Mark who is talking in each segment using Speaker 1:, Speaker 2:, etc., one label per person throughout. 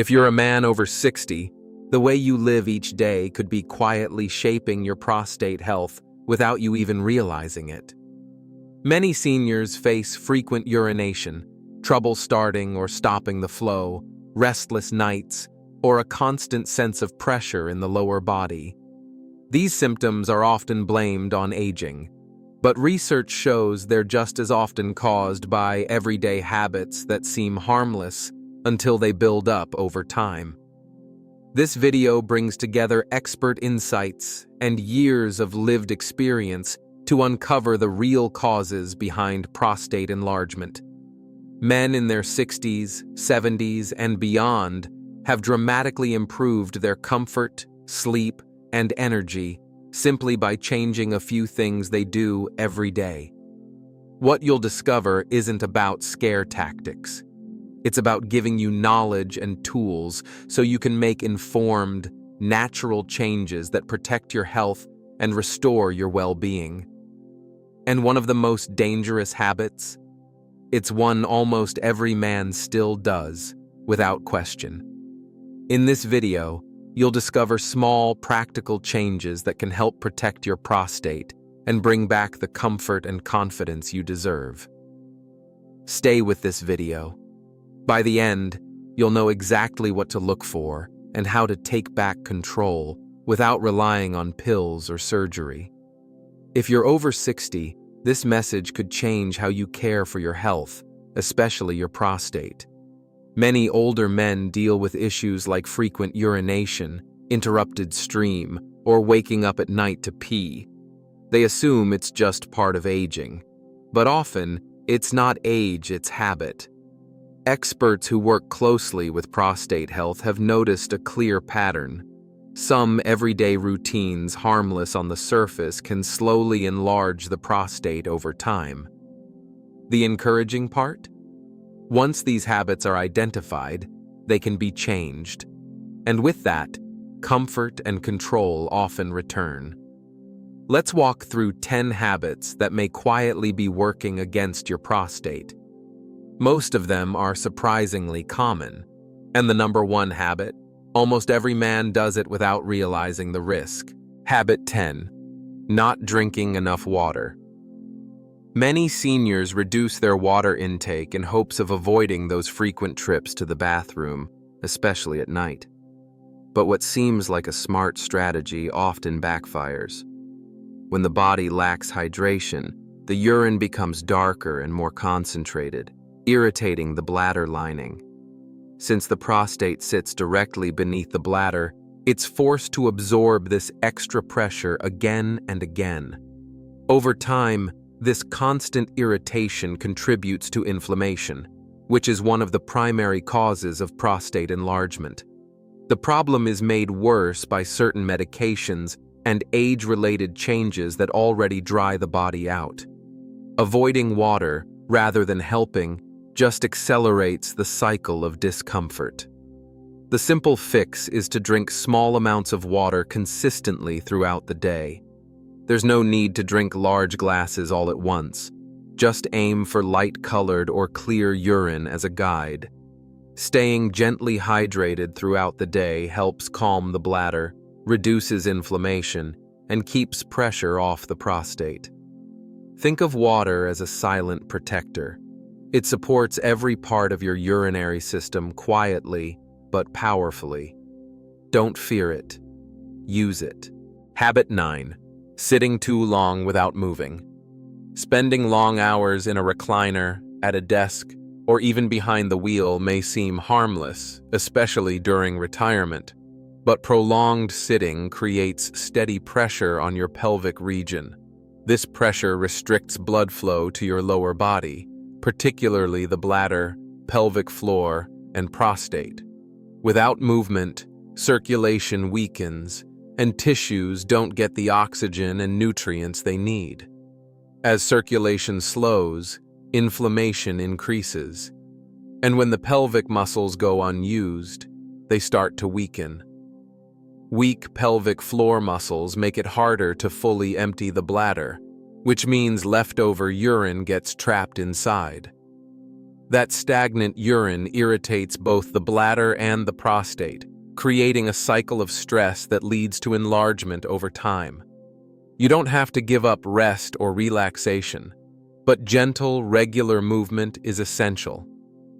Speaker 1: If you're a man over 60, the way you live each day could be quietly shaping your prostate health without you even realizing it. Many seniors face frequent urination, trouble starting or stopping the flow, restless nights, or a constant sense of pressure in the lower body. These symptoms are often blamed on aging, but research shows they're just as often caused by everyday habits that seem harmless until they build up over time. This video brings together expert insights and years of lived experience to uncover the real causes behind prostate enlargement. Men in their 60s, 70s, and beyond have dramatically improved their comfort, sleep, and energy simply by changing a few things they do every day. What you'll discover isn't about scare tactics. It's about giving you knowledge and tools so you can make informed, natural changes that protect your health and restore your well-being. And one of the most dangerous habits? It's one almost every man still does, without question. In this video, you'll discover small, practical changes that can help protect your prostate and bring back the comfort and confidence you deserve. Stay with this video. By the end, you'll know exactly what to look for and how to take back control without relying on pills or surgery. If you're over 60, this message could change how you care for your health, especially your prostate. Many older men deal with issues like frequent urination, interrupted stream, or waking up at night to pee. They assume it's just part of aging, but often it's not age, it's habit. Experts who work closely with prostate health have noticed a clear pattern. Some everyday routines, harmless on the surface, can slowly enlarge the prostate over time. The encouraging part? Once these habits are identified, they can be changed. And with that, comfort and control often return. Let's walk through 10 habits that may quietly be working against your prostate. Most of them are surprisingly common. And the number one habit? Almost every man does it without realizing the risk. Habit 10. Not drinking enough water. Many seniors reduce their water intake in hopes of avoiding those frequent trips to the bathroom, especially at night. But what seems like a smart strategy often backfires. When the body lacks hydration, the urine becomes darker and more concentrated, irritating the bladder lining. Since the prostate sits directly beneath the bladder, it's forced to absorb this extra pressure again and again. Over time, this constant irritation contributes to inflammation, which is one of the primary causes of prostate enlargement. The problem is made worse by certain medications and age-related changes that already dry the body out. Avoiding water, rather than helping, just accelerates the cycle of discomfort. The simple fix is to drink small amounts of water consistently throughout the day. There's no need to drink large glasses all at once. Just aim for light-colored or clear urine as a guide. Staying gently hydrated throughout the day helps calm the bladder, reduces inflammation, and keeps pressure off the prostate. Think of water as a silent protector. It supports every part of your urinary system quietly but powerfully. Don't fear it. Use it. Habit 9. Sitting too long without moving. Spending long hours in a recliner, at a desk, or even behind the wheel may seem harmless, especially during retirement. But prolonged sitting creates steady pressure on your pelvic region. This pressure restricts blood flow to your lower body, particularly the bladder, pelvic floor, and prostate. Without movement, circulation weakens, and tissues don't get the oxygen and nutrients they need. As circulation slows, inflammation increases. And when the pelvic muscles go unused, they start to weaken. Weak pelvic floor muscles make it harder to fully empty the bladder, which means leftover urine gets trapped inside. That stagnant urine irritates both the bladder and the prostate, creating a cycle of stress that leads to enlargement over time. You don't have to give up rest or relaxation, but gentle, regular movement is essential.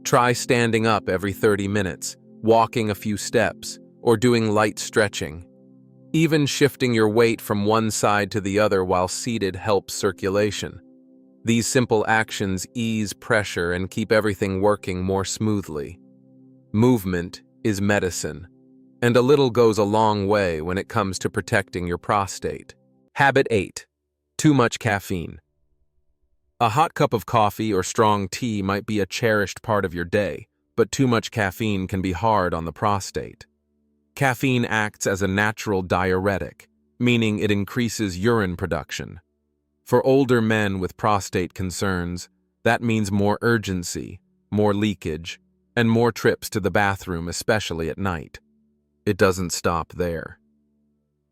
Speaker 1: Try standing up every 30 minutes, walking a few steps, or doing light stretching. Even shifting your weight from one side to the other while seated helps circulation. These simple actions ease pressure and keep everything working more smoothly. Movement is medicine, and a little goes a long way when it comes to protecting your prostate. Habit 8. Too much caffeine. A hot cup of coffee or strong tea might be a cherished part of your day, but too much caffeine can be hard on the prostate. Caffeine acts as a natural diuretic, meaning it increases urine production. For older men with prostate concerns, that means more urgency, more leakage, and more trips to the bathroom, especially at night. It doesn't stop there.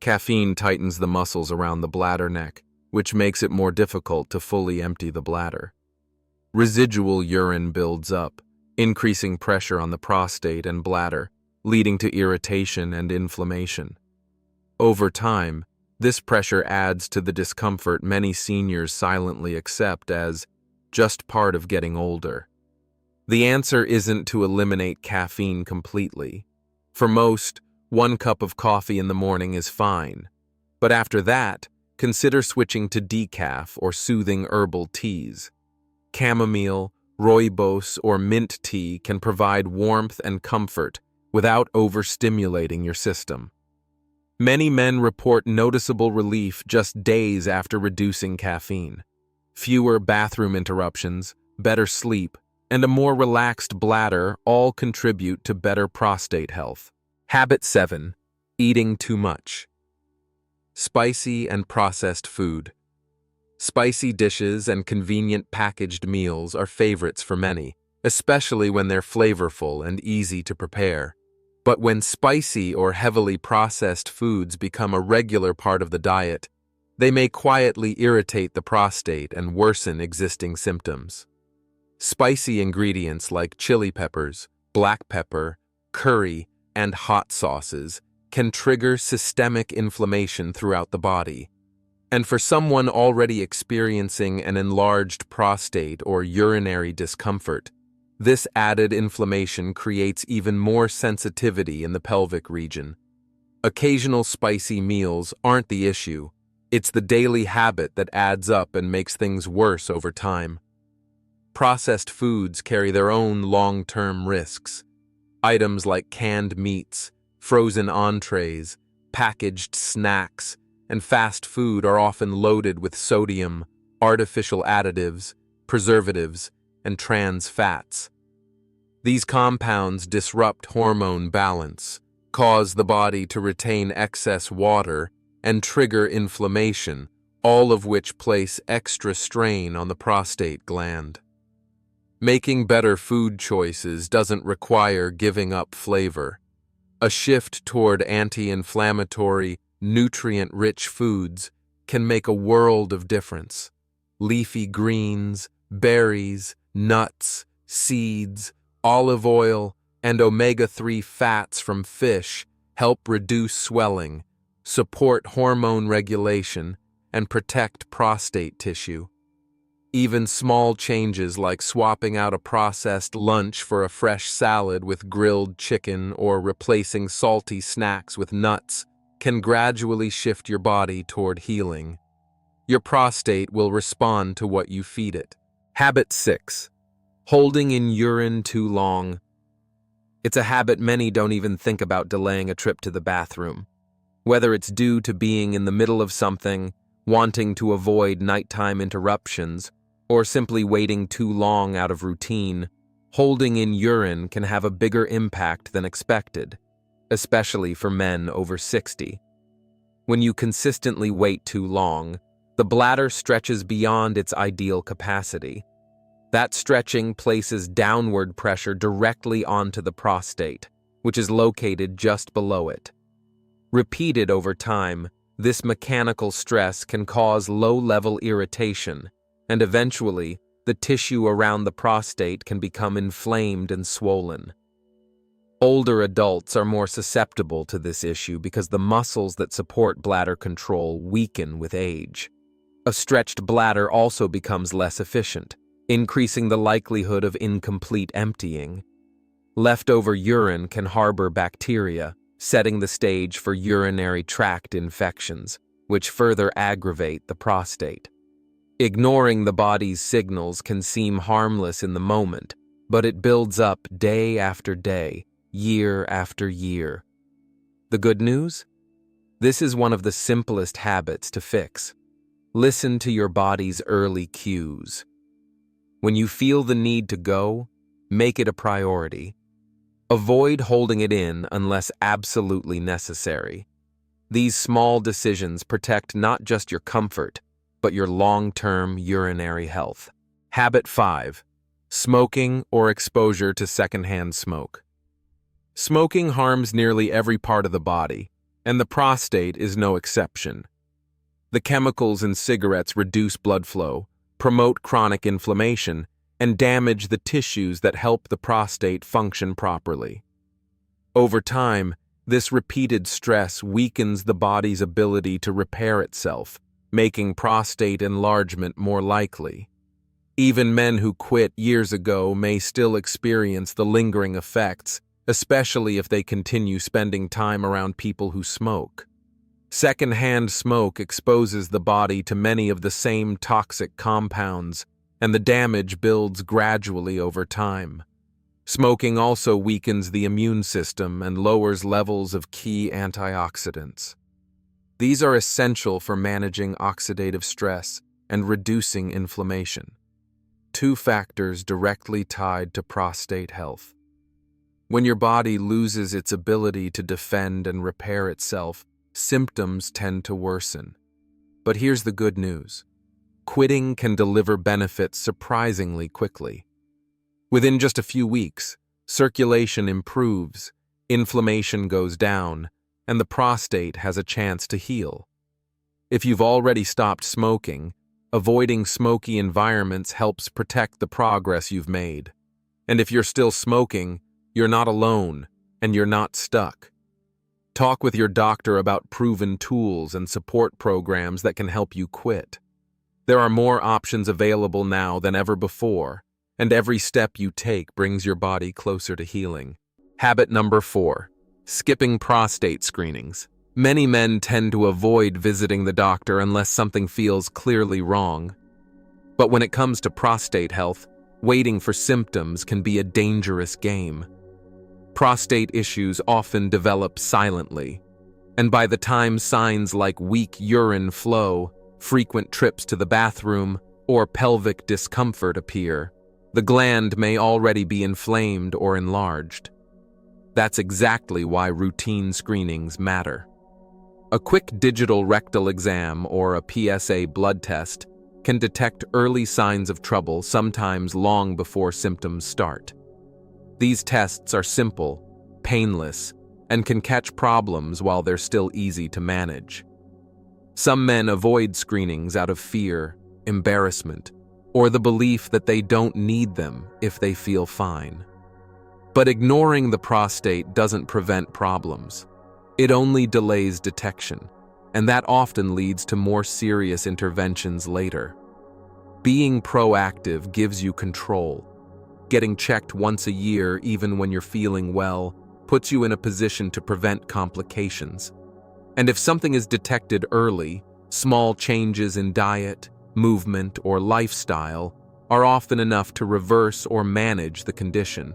Speaker 1: Caffeine tightens the muscles around the bladder neck, which makes it more difficult to fully empty the bladder. Residual urine builds up, increasing pressure on the prostate and bladder, leading to irritation and inflammation. Over time, this pressure adds to the discomfort many seniors silently accept as just part of getting older. The answer isn't to eliminate caffeine completely. For most, 1 cup of coffee in the morning is fine. But after that, consider switching to decaf or soothing herbal teas. Chamomile, rooibos, or mint tea can provide warmth and comfort without overstimulating your system. Many men report noticeable relief just days after reducing caffeine. Fewer bathroom interruptions, better sleep, and a more relaxed bladder all contribute to better prostate health. Habit 7. Eating too much. Spicy and processed food. Spicy dishes and convenient packaged meals are favorites for many, especially when they're flavorful and easy to prepare. But when spicy or heavily processed foods become a regular part of the diet, they may quietly irritate the prostate and worsen existing symptoms. Spicy ingredients like chili peppers, black pepper, curry, and hot sauces can trigger systemic inflammation throughout the body. And for someone already experiencing an enlarged prostate or urinary discomfort, this added inflammation creates even more sensitivity in the pelvic region. Occasional spicy meals aren't the issue. It's the daily habit that adds up and makes things worse over time. Processed foods carry their own long-term risks. Items like canned meats, frozen entrees, packaged snacks, and fast food are often loaded with sodium, artificial additives, preservatives, and trans fats. These compounds disrupt hormone balance, cause the body to retain excess water, and trigger inflammation, all of which place extra strain on the prostate gland. Making better food choices doesn't require giving up flavor. A shift toward anti-inflammatory, nutrient-rich foods can make a world of difference. Leafy greens, berries, nuts, seeds, olive oil, and omega-3 fats from fish help reduce swelling, support hormone regulation, and protect prostate tissue. Even small changes like swapping out a processed lunch for a fresh salad with grilled chicken or replacing salty snacks with nuts can gradually shift your body toward healing. Your prostate will respond to what you feed it. Habit 6. Holding in urine too long. It's a habit many don't even think about delaying a trip to the bathroom. Whether it's due to being in the middle of something, wanting to avoid nighttime interruptions, or simply waiting too long out of routine, holding in urine can have a bigger impact than expected, especially for men over 60. When you consistently wait too long, the bladder stretches beyond its ideal capacity. That stretching places downward pressure directly onto the prostate, which is located just below it. Repeated over time, this mechanical stress can cause low-level irritation and eventually the tissue around the prostate can become inflamed and swollen. Older adults are more susceptible to this issue because the muscles that support bladder control weaken with age. A stretched bladder also becomes less efficient, increasing the likelihood of incomplete emptying. Leftover urine can harbor bacteria, setting the stage for urinary tract infections, which further aggravate the prostate. Ignoring the body's signals can seem harmless in the moment, but it builds up day after day, year after year. The good news? This is one of the simplest habits to fix. Listen to your body's early cues. When you feel the need to go, make it a priority. Avoid holding it in unless absolutely necessary. These small decisions protect not just your comfort, but your long-term urinary health. Habit 5. Smoking or exposure to secondhand smoke. Smoking harms nearly every part of the body, and the prostate is no exception. The chemicals in cigarettes reduce blood flow, promote chronic inflammation, and damage the tissues that help the prostate function properly. Over time, this repeated stress weakens the body's ability to repair itself, making prostate enlargement more likely. Even men who quit years ago may still experience the lingering effects, especially if they continue spending time around people who smoke. Secondhand smoke exposes the body to many of the same toxic compounds, and the damage builds gradually over time. Smoking also weakens the immune system and lowers levels of key antioxidants. These are essential for managing oxidative stress and reducing inflammation. Two factors directly tied to prostate health. When your body loses its ability to defend and repair itself, symptoms tend to worsen. But here's the good news. Quitting can deliver benefits surprisingly quickly. Within just a few weeks, circulation improves, inflammation goes down, and the prostate has a chance to heal. If you've already stopped smoking, avoiding smoky environments helps protect the progress you've made. And if you're still smoking, you're not alone, and you're not stuck. Talk with your doctor about proven tools and support programs that can help you quit. There are more options available now than ever before, and every step you take brings your body closer to healing. Habit number 4. Skipping prostate screenings. Many men tend to avoid visiting the doctor unless something feels clearly wrong. But when it comes to prostate health, waiting for symptoms can be a dangerous game. Prostate issues often develop silently, and by the time signs like weak urine flow, frequent trips to the bathroom, or pelvic discomfort appear, the gland may already be inflamed or enlarged. That's exactly why routine screenings matter. A quick digital rectal exam or a PSA blood test can detect early signs of trouble, sometimes long before symptoms start. These tests are simple, painless, and can catch problems while they're still easy to manage. Some men avoid screenings out of fear, embarrassment, or the belief that they don't need them if they feel fine. But ignoring the prostate doesn't prevent problems. It only delays detection, and that often leads to more serious interventions later. Being proactive gives you control. Getting checked once a year, even when you're feeling well, puts you in a position to prevent complications. And if something is detected early, small changes in diet, movement, or lifestyle are often enough to reverse or manage the condition.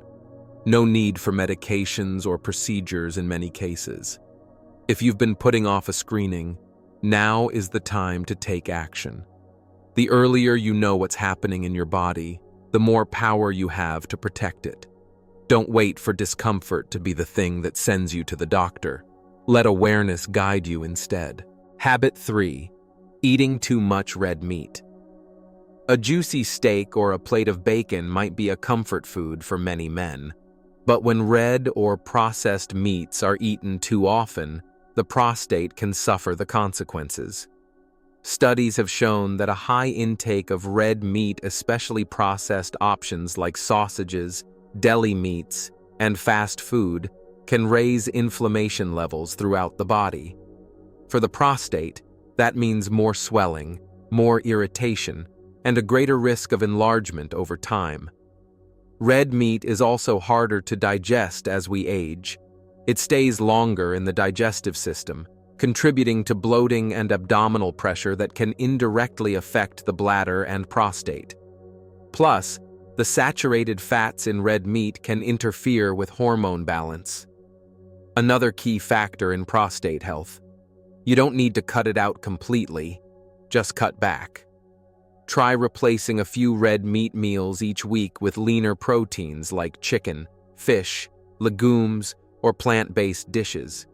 Speaker 1: No need for medications or procedures in many cases. If you've been putting off a screening, now is the time to take action. The earlier you know what's happening in your body, the more power you have to protect it. Don't wait for discomfort to be the thing that sends you to the doctor. Let awareness guide you instead. Habit 3. Eating too much red meat. A juicy steak or a plate of bacon might be a comfort food for many men. But when red or processed meats are eaten too often, the prostate can suffer the consequences. Studies have shown that a high intake of red meat, especially processed options like sausages, deli meats, and fast food, can raise inflammation levels throughout the body. For the prostate, that means more swelling, more irritation, and a greater risk of enlargement over time. Red meat is also harder to digest as we age. It stays longer in the digestive system, contributing to bloating and abdominal pressure that can indirectly affect the bladder and prostate. Plus, the saturated fats in red meat can interfere with hormone balance. Another key factor in prostate health. You don't need to cut it out completely, just cut back. Try replacing a few red meat meals each week with leaner proteins like chicken, fish, legumes, or plant-based dishes.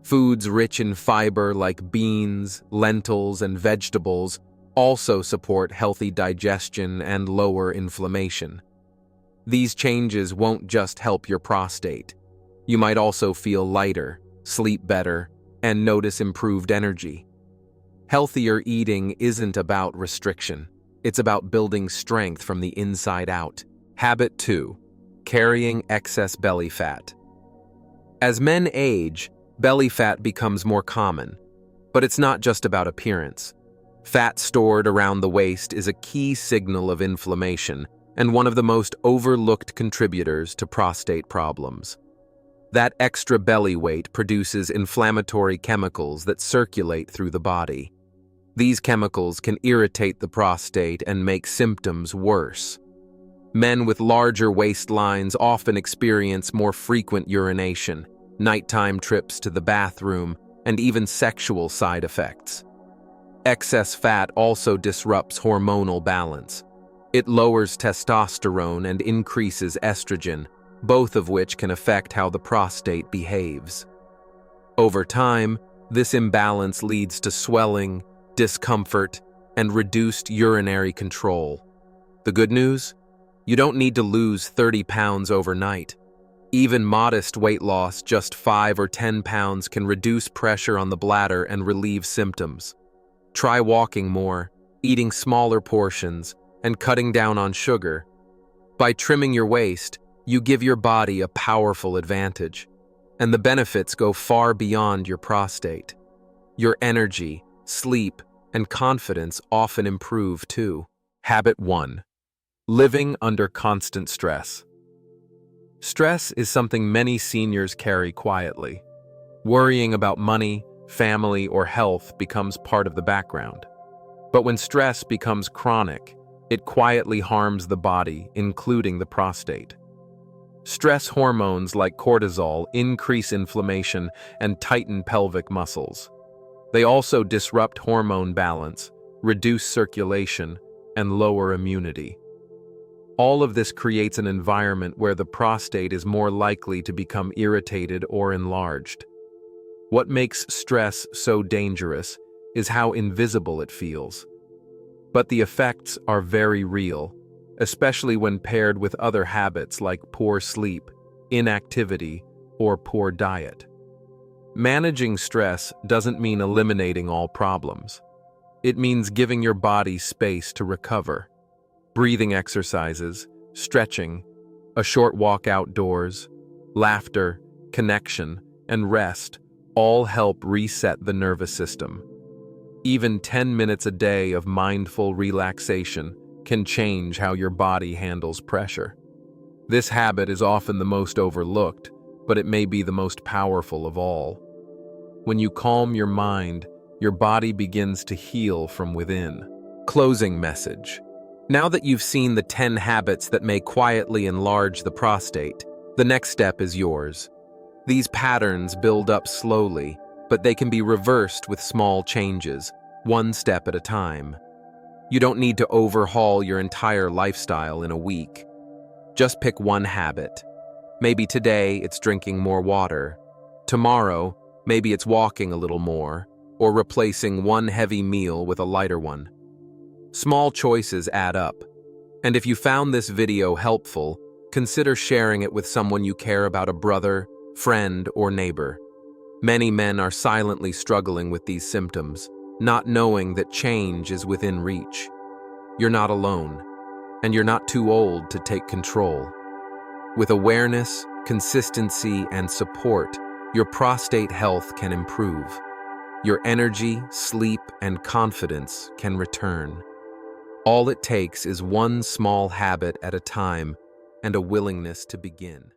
Speaker 1: Foods rich in fiber like beans, lentils, and vegetables also support healthy digestion and lower inflammation. These changes won't just help your prostate. You might also feel lighter, sleep better, and notice improved energy. Healthier eating isn't about restriction. It's about building strength from the inside out. Habit 2. Carrying excess belly fat. As men age, belly fat becomes more common. But it's not just about appearance. Fat stored around the waist is a key signal of inflammation and one of the most overlooked contributors to prostate problems. That extra belly weight produces inflammatory chemicals that circulate through the body. These chemicals can irritate the prostate and make symptoms worse. Men with larger waistlines often experience more frequent urination, nighttime trips to the bathroom, and even sexual side effects. Excess fat also disrupts hormonal balance. It lowers testosterone and increases estrogen, both of which can affect how the prostate behaves. Over time, this imbalance leads to swelling, discomfort, and reduced urinary control. The good news? You don't need to lose 30 pounds overnight. Even modest weight loss, just 5 or 10 pounds, can reduce pressure on the bladder and relieve symptoms. Try walking more, eating smaller portions, and cutting down on sugar. By trimming your waist, you give your body a powerful advantage, and the benefits go far beyond your prostate. Your energy, sleep, and confidence often improve too. Habit 1. Living under constant stress. Stress is something many seniors carry quietly. Worrying about money, family, or health becomes part of the background. But when stress becomes chronic, it quietly harms the body, including the prostate. Stress hormones like cortisol increase inflammation and tighten pelvic muscles. They also disrupt hormone balance, reduce circulation, and lower immunity. All of this creates an environment where the prostate is more likely to become irritated or enlarged. What makes stress so dangerous is how invisible it feels. But the effects are very real, especially when paired with other habits like poor sleep, inactivity, or poor diet. Managing stress doesn't mean eliminating all problems. It means giving your body space to recover. Breathing exercises, stretching, a short walk outdoors, laughter, connection, and rest all help reset the nervous system. Even 10 minutes a day of mindful relaxation can change how your body handles pressure. This habit is often the most overlooked, but it may be the most powerful of all. When you calm your mind, your body begins to heal from within. Closing message. Now that you've seen the 10 habits that may quietly enlarge the prostate, the next step is yours. These patterns build up slowly, but they can be reversed with small changes, one step at a time. You don't need to overhaul your entire lifestyle in a week. Just pick one habit. Maybe today it's drinking more water. Tomorrow, maybe it's walking a little more, or replacing one heavy meal with a lighter one. Small choices add up. And if you found this video helpful, consider sharing it with someone you care about, a brother, friend, or neighbor. Many men are silently struggling with these symptoms, not knowing that change is within reach. You're not alone, and you're not too old to take control. With awareness, consistency, and support, your prostate health can improve. Your energy, sleep, and confidence can return. All it takes is one small habit at a time and a willingness to begin.